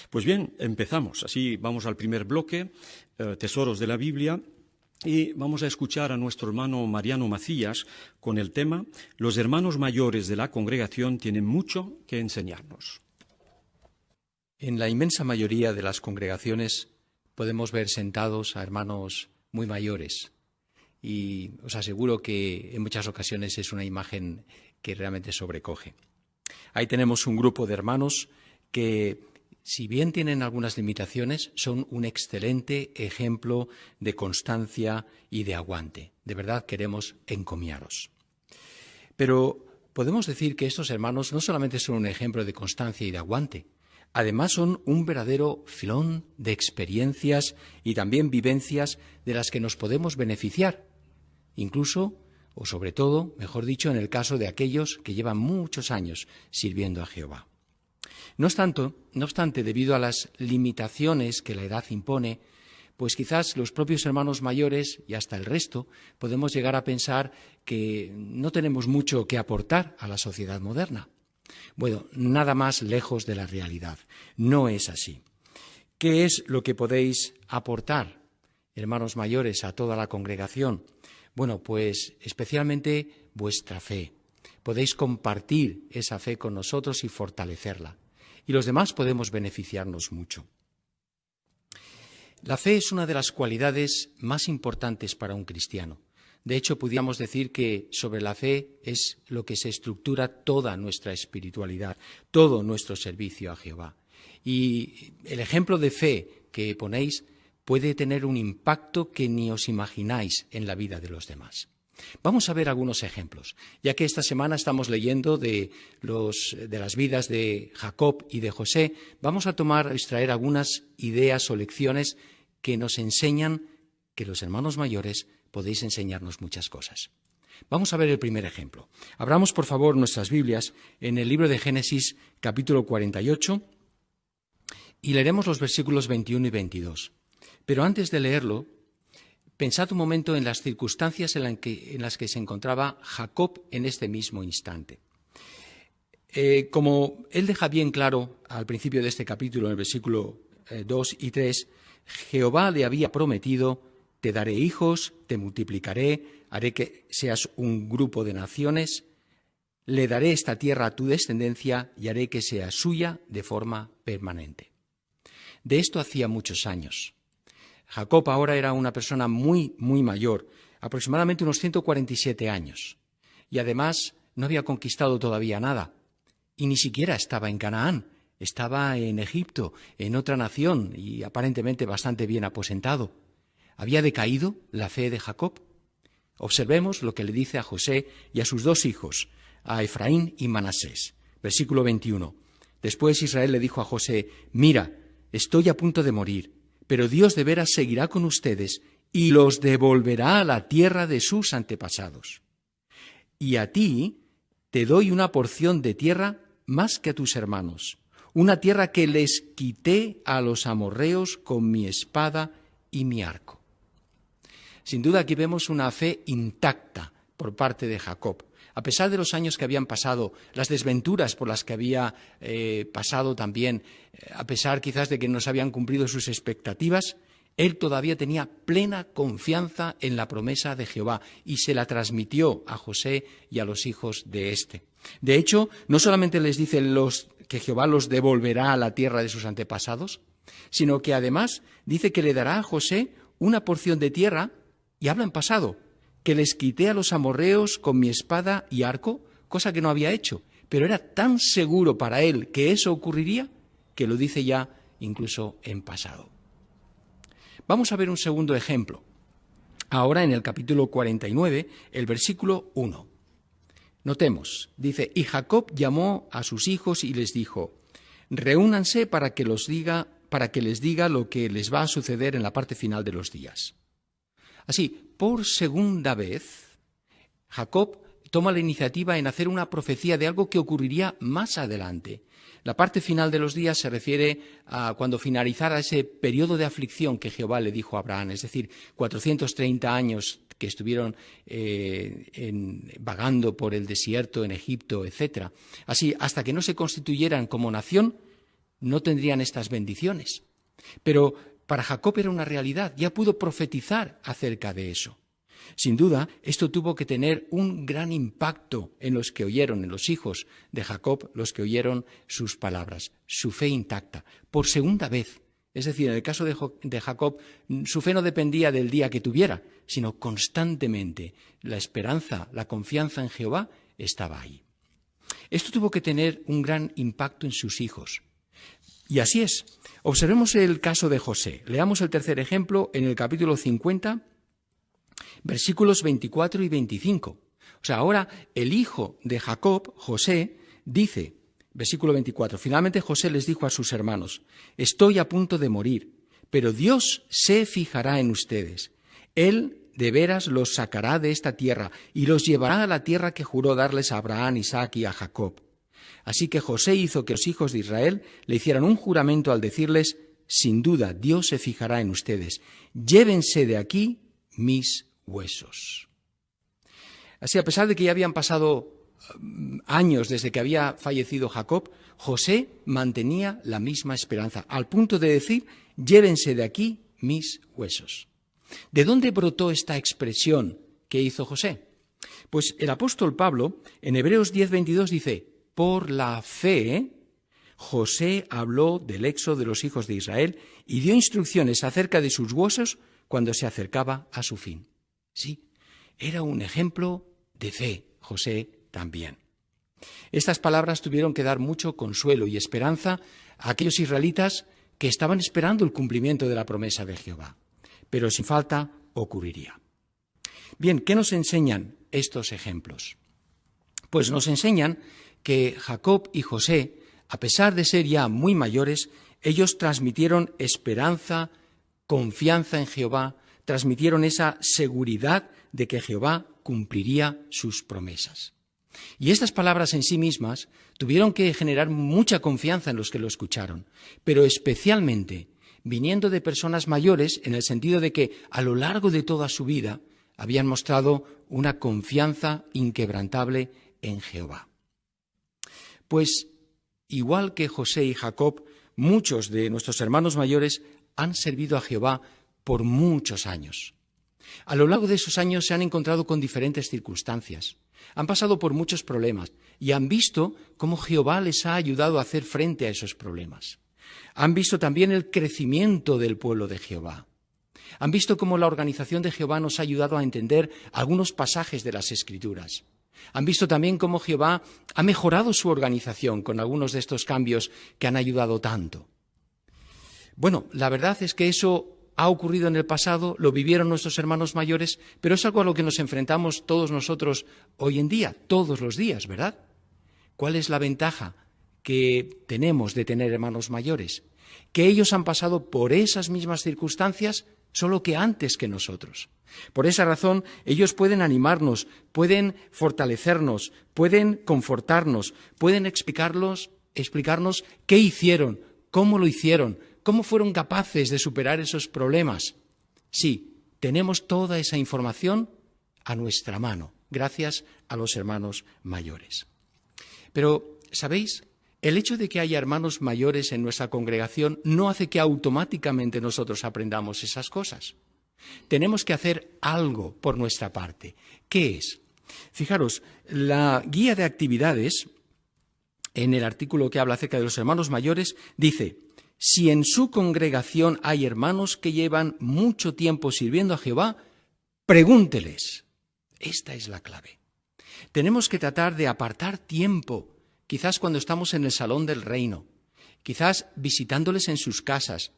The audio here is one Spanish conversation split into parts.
Pues bien, empezamos. Así vamos al primer bloque, Tesoros de la Biblia, y vamos a escuchar a nuestro hermano Mariano Macías con el tema Los hermanos mayores de la congregación tienen mucho que enseñarnos. En la inmensa mayoría de las congregaciones podemos ver sentados a hermanos muy mayores, y os aseguro que en muchas ocasiones es una imagen que realmente sobrecoge. Ahí tenemos un grupo de hermanos que, si bien tienen algunas limitaciones, son un excelente ejemplo de constancia y de aguante. De verdad queremos encomiaros. Pero podemos decir que estos hermanos no solamente son un ejemplo de constancia y de aguante, además son un verdadero filón de experiencias y también vivencias de las que nos podemos beneficiar, incluso, o sobre todo, mejor dicho, en el caso de aquellos que llevan muchos años sirviendo a Jehová. No obstante, debido a las limitaciones que la edad impone, pues quizás los propios hermanos mayores y hasta el resto podemos llegar a pensar que no tenemos mucho que aportar a la sociedad moderna. Bueno, nada más lejos de la realidad. No es así. ¿Qué es lo que podéis aportar, hermanos mayores, a toda la congregación? Bueno, pues especialmente vuestra fe. Podéis compartir esa fe con nosotros y fortalecerla. Y los demás podemos beneficiarnos mucho. La fe es una de las cualidades más importantes para un cristiano. De hecho, podríamos decir que sobre la fe es lo que se estructura toda nuestra espiritualidad, todo nuestro servicio a Jehová. Y el ejemplo de fe que ponéis puede tener un impacto que ni os imagináis en la vida de los demás. Vamos a ver algunos ejemplos, ya que esta semana estamos leyendo de las vidas de Jacob y de José. Vamos a extraer algunas ideas o lecciones que nos enseñan que los hermanos mayores podéis enseñarnos muchas cosas. Vamos a ver el primer ejemplo. Abramos, por favor, nuestras Biblias en el libro de Génesis, capítulo 48, y leeremos los versículos 21 y 22. Pero antes de leerlo, pensad un momento en las circunstancias en las que se encontraba Jacob en este mismo instante. Como él deja bien claro al principio de este capítulo, en el versículo 2 y 3, Jehová le había prometido: te daré hijos, te multiplicaré, haré que seas un grupo de naciones, le daré esta tierra a tu descendencia y haré que sea suya de forma permanente. De esto hacía muchos años. Jacob ahora era una persona muy, muy mayor, aproximadamente unos 147 años, y además no había conquistado todavía nada, y ni siquiera estaba en Canaán, estaba en Egipto, en otra nación, y aparentemente bastante bien aposentado. ¿Había decaído la fe de Jacob? Observemos lo que le dice a José y a sus dos hijos, a Efraín y Manasés. Versículo 21. Después Israel le dijo a José: mira, estoy a punto de morir, pero Dios de veras seguirá con ustedes y los devolverá a la tierra de sus antepasados. Y a ti te doy una porción de tierra más que a tus hermanos, una tierra que les quité a los amorreos con mi espada y mi arco. Sin duda aquí vemos una fe intacta por parte de Jacob. A pesar de los años que habían pasado, las desventuras por las que había pasado también, a pesar quizás de que no se habían cumplido sus expectativas, él todavía tenía plena confianza en la promesa de Jehová y se la transmitió a José y a los hijos de éste. De hecho, no solamente les dice que Jehová los devolverá a la tierra de sus antepasados, sino que además dice que le dará a José una porción de tierra, y habla en pasado, que les quité a los amorreos con mi espada y arco, cosa que no había hecho, pero era tan seguro para él que eso ocurriría que lo dice ya incluso en pasado. Vamos a ver un segundo ejemplo. Ahora en el capítulo 49, el versículo 1. Notemos, dice: y Jacob llamó a sus hijos y les dijo: reúnanse para que les diga lo que les va a suceder en la parte final de los días. Así, por segunda vez, Jacob toma la iniciativa en hacer una profecía de algo que ocurriría más adelante. La parte final de los días se refiere a cuando finalizara ese periodo de aflicción que Jehová le dijo a Abraham, es decir, 430 años que estuvieron vagando por el desierto en Egipto, etc. Así, hasta que no se constituyeran como nación, no tendrían estas bendiciones. Pero para Jacob era una realidad, ya pudo profetizar acerca de eso. Sin duda, esto tuvo que tener un gran impacto en los que oyeron, en los hijos de Jacob, los que oyeron sus palabras, su fe intacta, por segunda vez. Es decir, en el caso de Jacob, su fe no dependía del día que tuviera, sino constantemente la esperanza, la confianza en Jehová estaba ahí. Esto tuvo que tener un gran impacto en sus hijos. Y así es. Observemos el caso de José. Leamos el tercer ejemplo en el capítulo 50, versículos 24 y 25. O sea, ahora el hijo de Jacob, José, dice, versículo 24, finalmente José les dijo a sus hermanos, estoy a punto de morir, pero Dios se fijará en ustedes. Él de veras los sacará de esta tierra y los llevará a la tierra que juró darles a Abraham, Isaac y a Jacob. Así que José hizo que los hijos de Israel le hicieran un juramento al decirles, sin duda Dios se fijará en ustedes. Llévense de aquí mis huesos. Así, a pesar de que ya habían pasado años desde que había fallecido Jacob, José mantenía la misma esperanza, al punto de decir, llévense de aquí mis huesos. ¿De dónde brotó esta expresión que hizo José? Pues el apóstol Pablo, en Hebreos 10:22 dice, por la fe, José habló del éxodo de los hijos de Israel y dio instrucciones acerca de sus huesos cuando se acercaba a su fin. Sí, era un ejemplo de fe, José también. Estas palabras tuvieron que dar mucho consuelo y esperanza a aquellos israelitas que estaban esperando el cumplimiento de la promesa de Jehová, pero sin falta ocurriría. Bien, ¿qué nos enseñan estos ejemplos? Pues nos enseñan que Jacob y José, a pesar de ser ya muy mayores, ellos transmitieron esperanza, confianza en Jehová, transmitieron esa seguridad de que Jehová cumpliría sus promesas. Y estas palabras en sí mismas tuvieron que generar mucha confianza en los que lo escucharon, pero especialmente viniendo de personas mayores en el sentido de que a lo largo de toda su vida habían mostrado una confianza inquebrantable en Jehová. Pues, igual que José y Jacob, muchos de nuestros hermanos mayores han servido a Jehová por muchos años. A lo largo de esos años se han encontrado con diferentes circunstancias, han pasado por muchos problemas y han visto cómo Jehová les ha ayudado a hacer frente a esos problemas. Han visto también el crecimiento del pueblo de Jehová. Han visto cómo la organización de Jehová nos ha ayudado a entender algunos pasajes de las Escrituras. Han visto también cómo Jehová ha mejorado su organización con algunos de estos cambios que han ayudado tanto. Bueno, la verdad es que eso ha ocurrido en el pasado, lo vivieron nuestros hermanos mayores, pero es algo a lo que nos enfrentamos todos nosotros hoy en día, todos los días, ¿verdad? ¿Cuál es la ventaja que tenemos de tener hermanos mayores? Que ellos han pasado por esas mismas circunstancias, solo que antes que nosotros. Por esa razón, ellos pueden animarnos, pueden fortalecernos, pueden confortarnos, pueden explicarnos qué hicieron, cómo lo hicieron, cómo fueron capaces de superar esos problemas. Sí, tenemos toda esa información a nuestra mano, gracias a los hermanos mayores. Pero, ¿sabéis? El hecho de que haya hermanos mayores en nuestra congregación no hace que automáticamente nosotros aprendamos esas cosas. Tenemos que hacer algo por nuestra parte. ¿Qué es? Fijaros, la guía de actividades, en el artículo que habla acerca de los hermanos mayores, dice, si en su congregación hay hermanos que llevan mucho tiempo sirviendo a Jehová, pregúnteles. Esta es la clave. Tenemos que tratar de apartar tiempo, quizás cuando estamos en el salón del reino, quizás visitándoles en sus casas,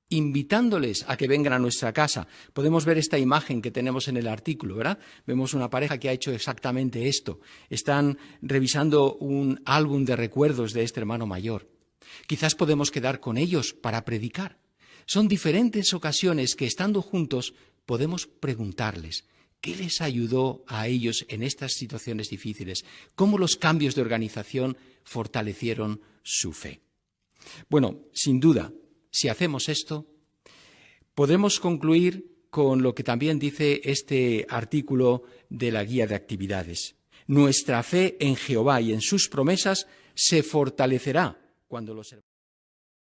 invitándoles a que vengan a nuestra casa. Podemos ver esta imagen que tenemos en el artículo, ¿verdad? Vemos una pareja que ha hecho exactamente esto. Están revisando un álbum de recuerdos de este hermano mayor. Quizás podemos quedar con ellos para predicar. Son diferentes ocasiones que, estando juntos, podemos preguntarles qué les ayudó a ellos en estas situaciones difíciles, cómo los cambios de organización fortalecieron su fe. Bueno, sin duda, si hacemos esto, podremos concluir con lo que también dice este artículo de la guía de actividades. Nuestra fe en Jehová y en sus promesas se fortalecerá cuando los